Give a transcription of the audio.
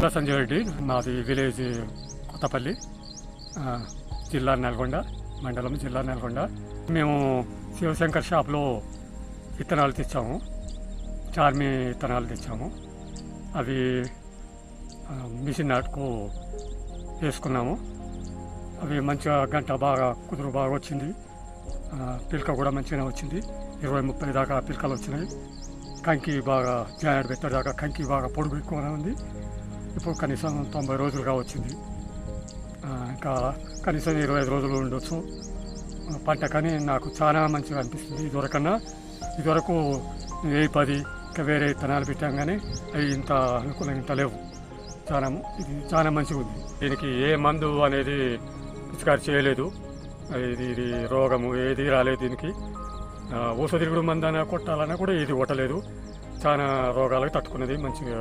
తుమ్మల సంజయ్ రెడ్డి, మాది విలేజ్ కొత్తపల్లి, జిల్లా నల్గొండ, మండలం జిల్లా నల్గొండ. మేము శివశంకర్ షాప్లో విత్తనాలు తెచ్చాము, చార్మి విత్తనాలు తెచ్చాము. అవి మిషన్ నాటుకు వేసుకున్నాము. అవి మంచిగా గంట బాగా కుదురు బాగా వచ్చింది. పిలక కూడా మంచిగానే వచ్చింది. 20-30 దాకా పిలకలు వచ్చినాయి. కంకి బాగా జాయింట్ పెట్టే దాకా కంకి బాగా పొడుగు ఎక్కువనే ఉంది. ఇప్పుడు కనీసం 90 రోజులుగా వచ్చింది. ఇంకా కనీసం 25 రోజులు ఉండొచ్చు పంట. కానీ నాకు చాలా మంచిగా అనిపిస్తుంది. ఇదివరకు 10 ఇంకా వేరే విత్తనాలు పెట్టాం, కానీ అవి ఇంత అనుకూలంగా ఇంత లేవు. ఇది చాలా మంచిగా ఉంది. దీనికి ఏ మందు అనేది పిచికారి చేయలేదు. ఇది రోగము ఏది రాలేదు. దీనికి ఊసదిరుగుడు మందన కొట్టాలన్నా కూడా ఏది కొట్టలేదు. చాలా రోగాలకు తట్టుకున్నది మంచిగా.